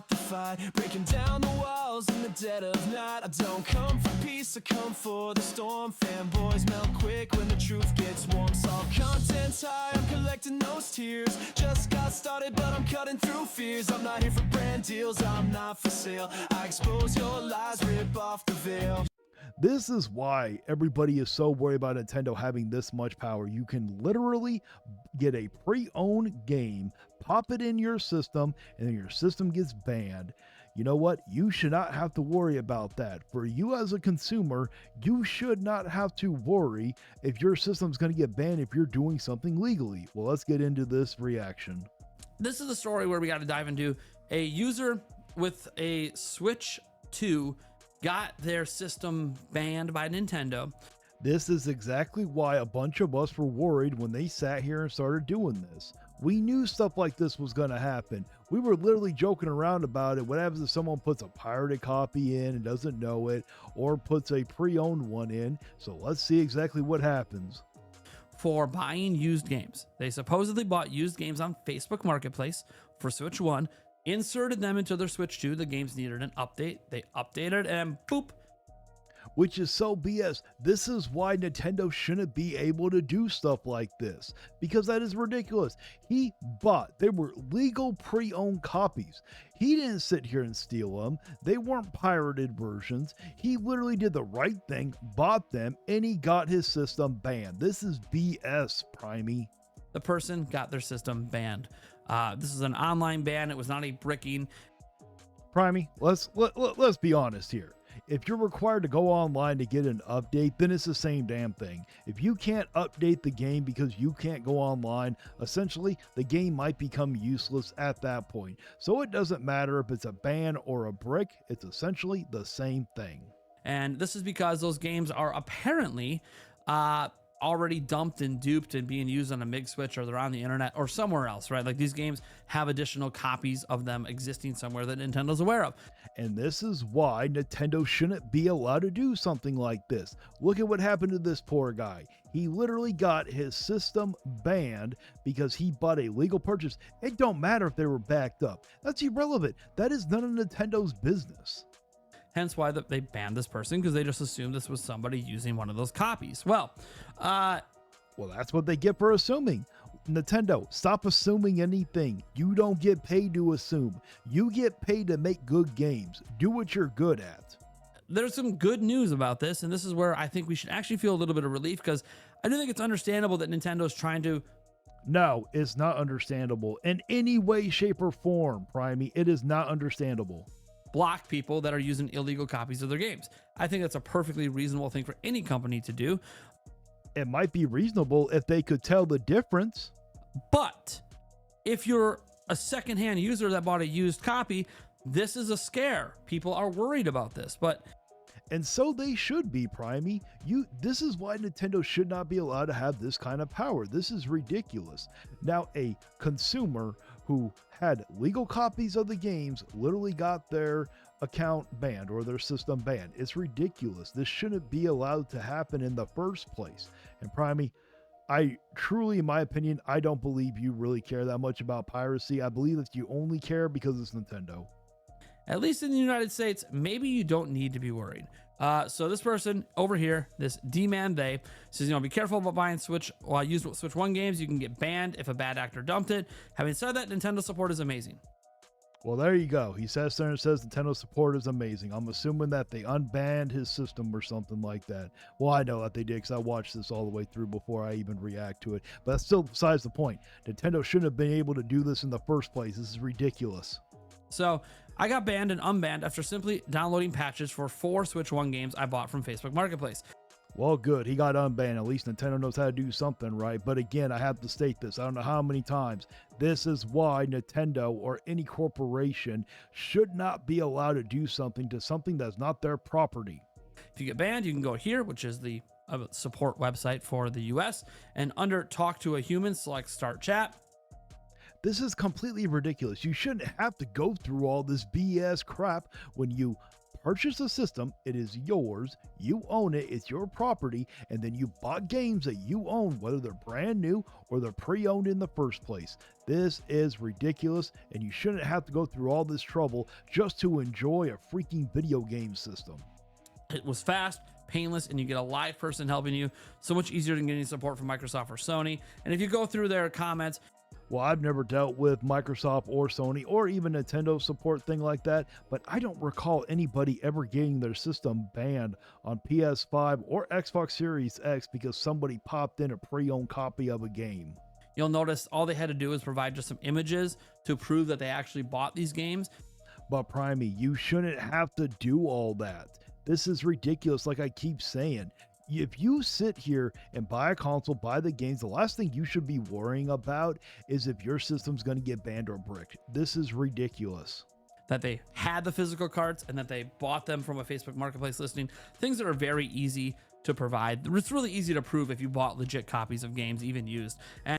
start the fight, breaking down the walls in the dead of night. I don't come for peace, I come for the storm. Fanboys melt quick when the truth gets warm. Saw content's high, I'm collecting those tears. Just got started, but I'm cutting through fears. I'm not here for brand deals, I'm not for sale. I expose your lies, rip off the veil. This is why everybody is so worried about Nintendo having this much power. You can literally get a pre-owned game, pop it in your system, and then your system gets banned. You know what? You should not have to worry about that. For you as a consumer, you should not have to worry if your system's going to get banned if you're doing something legally. Well, let's get into this reaction. This is a story where we got to dive into a user with a Switch 2 got their system banned by Nintendo. This is exactly why a bunch of us were worried when they sat here and started doing this. We knew stuff like this was going to happen. We were literally joking around about it. What happens if someone puts a pirated copy in and doesn't know it, or puts a pre-owned one in? So let's see exactly what happens. For buying used games. They supposedly bought used games on Facebook Marketplace for Switch 1, inserted them into their Switch 2. The games needed an update. They updated and boop. Which is so BS. This is why Nintendo shouldn't be able to do stuff like this, because that is ridiculous. They were legal pre-owned copies. He didn't sit here and steal them. They weren't pirated versions. He literally did the right thing, bought them, and he got his system banned. This is BS, Primey. The person got their system banned. This is an online ban. It was not a bricking. Primey, let's be honest here. If you're required to go online to get an update, then it's the same damn thing. If you can't update the game because you can't go online, essentially the game might become useless at that point. So it doesn't matter if it's a ban or a brick, it's essentially the same thing. And this is because those games are apparently already dumped and duped and being used on a MIG switch, or they're on the internet or somewhere else, right? Like these games have additional copies of them existing somewhere that Nintendo's aware of. And this is why Nintendo shouldn't be allowed to do something like this. Look at what happened to this poor guy. He literally got his system banned because he bought a legal purchase. It don't matter if they were backed up. That's irrelevant. That is none of Nintendo's business. Hence why they banned this person, because they just assumed this was somebody using one of those copies. Well, that's what they get for assuming. Nintendo, stop assuming anything. You don't get paid to assume. You get paid to make good games. Do what you're good at. There's some good news about this, and this is where I think we should actually feel a little bit of relief, because I do think it's understandable that Nintendo's trying to... No, it's not understandable in any way, shape, or form, Primey. It is not understandable. Block people that are using illegal copies of their games. I think that's a perfectly reasonable thing for any company to do. It might be reasonable if they could tell the difference. But if you're a secondhand user that bought a used copy, this is a scare. People are worried about this, and so they should be, Primey. This is why Nintendo should not be allowed to have this kind of power. This is ridiculous. Now, a consumer who had legal copies of the games literally got their account banned or their system banned. It's ridiculous. This shouldn't be allowed to happen in the first place. And Primey, I truly, in my opinion, I don't believe you really care that much about piracy. I believe that you only care because it's Nintendo. At least in the United States, maybe you don't need to be worried. So this person over here, this D-Man They, says, be careful about buying used Switch 1 games. You can get banned if a bad actor dumped it. Having said that, Nintendo support is amazing. Well, there you go. He says there and says Nintendo support is amazing. I'm assuming that they unbanned his system or something like that. Well, I know that they did because I watched this all the way through before I even react to it. But that's still besides the point. Nintendo shouldn't have been able to do this in the first place. This is ridiculous. So I got banned and unbanned after simply downloading patches for 4 Switch 1 games I bought from Facebook Marketplace. Well, good. He got unbanned. At least Nintendo knows how to do something right. But again, I have to state this. I don't know how many times. This is why Nintendo or any corporation should not be allowed to do something to something that's not their property. If you get banned, you can go here, which is the support website for the US, and under Talk to a Human, select Start Chat. This is completely ridiculous. You shouldn't have to go through all this BS crap when you purchased a system, it is yours, you own it, it's your property, and then you bought games that you own, whether they're brand new or they're pre-owned in the first place. This is ridiculous, and you shouldn't have to go through all this trouble just to enjoy a freaking video game system. It was fast, painless, and you get a live person helping you. So much easier than getting support from Microsoft or Sony. And if you go through their comments, well, I've never dealt with Microsoft or Sony or even Nintendo support thing like that, but I don't recall anybody ever getting their system banned on PS5 or Xbox Series X because somebody popped in a pre-owned copy of a game. you'll notice all they had to do is provide just some images to prove that they actually bought these games. But Primey, you shouldn't have to do all that. This is ridiculous, like I keep saying. If you sit here and buy a console, buy the games, the last thing you should be worrying about is if your system's going to get banned or bricked. This is ridiculous. That they had the physical cards and that they bought them from a Facebook Marketplace listing. Things that are very easy to provide. It's really easy to prove if you bought legit copies of games, even used. And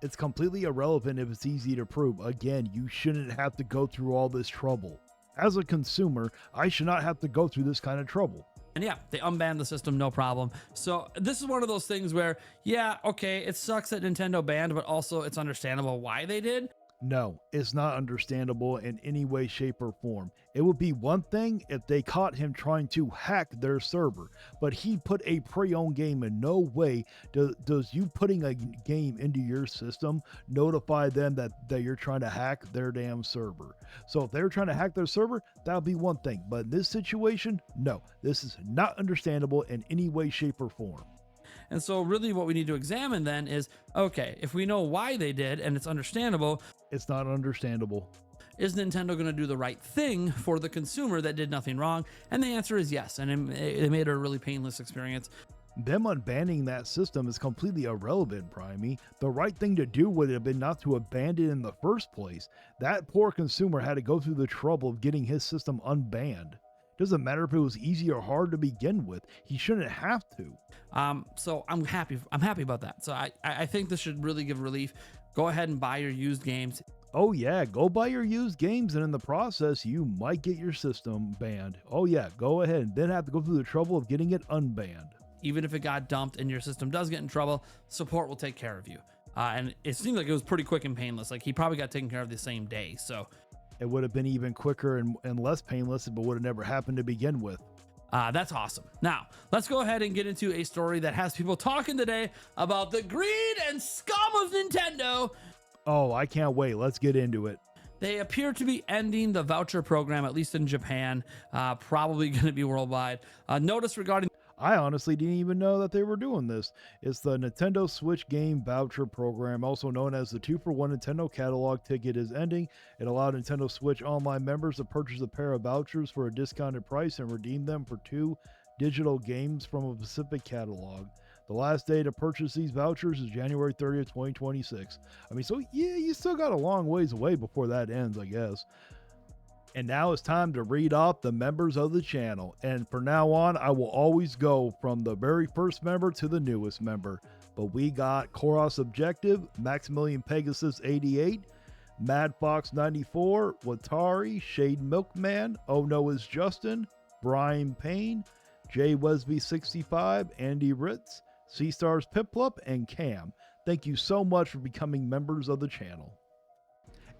it's completely irrelevant if it's easy to prove. Again, you shouldn't have to go through all this trouble. As a consumer, I should not have to go through this kind of trouble. And yeah, they unbanned the system, no problem. So this is one of those things where, yeah, okay, it sucks that Nintendo banned, but also it's understandable why they did. No, it's not understandable in any way, shape, or form. It would be one thing if they caught him trying to hack their server, but he put a pre-owned game. In no way does you putting a game into your system notify them that you're trying to hack their damn server. So if they're trying to hack their server, that would be one thing. But in this situation, no, this is not understandable in any way, shape, or form. And so really what we need to examine then is, okay, if we know why they did and it's understandable, it's not understandable. Is Nintendo going to do the right thing for the consumer that did nothing wrong? And the answer is yes. And it made it a really painless experience. Them unbanning that system is completely irrelevant, Primey. The right thing to do would have been not to abandon it in the first place. That poor consumer had to go through the trouble of getting his system unbanned. Doesn't matter if it was easy or hard to begin with. He shouldn't have to. So I'm happy about that. So I think this should really give relief. Go ahead and buy your used games. Oh yeah, go buy your used games, and in the process, you might get your system banned. Oh yeah, go ahead and then have to go through the trouble of getting it unbanned. Even if it got dumped and your system does get in trouble, support will take care of you. And it seemed like it was pretty quick and painless. Like he probably got taken care of the same day. So it would have been even quicker and less painless, but would have never happened to begin with. That's awesome. Now, let's go ahead and get into a story that has people talking today about the greed and scum of Nintendo. Oh, I can't wait. Let's get into it. They appear to be ending the voucher program, at least in Japan, probably going to be worldwide. Notice regarding... I honestly didn't even know that they were doing this. It's the Nintendo Switch Game Voucher Program, also known as the 2-for-1 Nintendo Catalog Ticket, is ending. It allowed Nintendo Switch Online members to purchase a pair of vouchers for a discounted price and redeem them for 2 digital games from a specific catalog. The last day to purchase these vouchers is January 30th, 2026. I mean, so yeah, you still got a long ways away before that ends, I guess. And now it's time to read off the members of the channel. And from now on, I will always go from the very first member to the newest member. But we got Koros Objective, Maximilian Pegasus 88, Mad Fox 94, Watari, Shade Milkman, Oh No Is Justin, Brian Payne, Jay Wesby 65, Andy Ritz, Sea Stars Piplup, and Cam. Thank you so much for becoming members of the channel.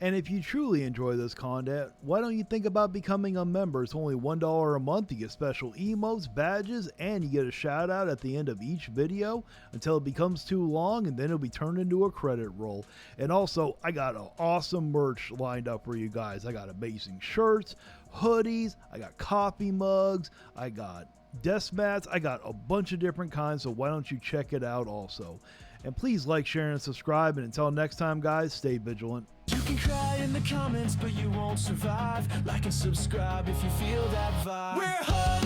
And if you truly enjoy this content, why don't you think about becoming a member? It's only $1 a month. You get special emotes, badges, and you get a shout out at the end of each video until it becomes too long, and then it'll be turned into a credit roll. And also, I got an awesome merch lined up for you guys. I got amazing shirts, hoodies, I got coffee mugs, I got desk mats, I got a bunch of different kinds, so why don't you check it out also. And please like, share, and subscribe. And until next time, guys, stay vigilant. You can cry in the comments, but you won't survive. Like and subscribe if you feel that vibe. We're hard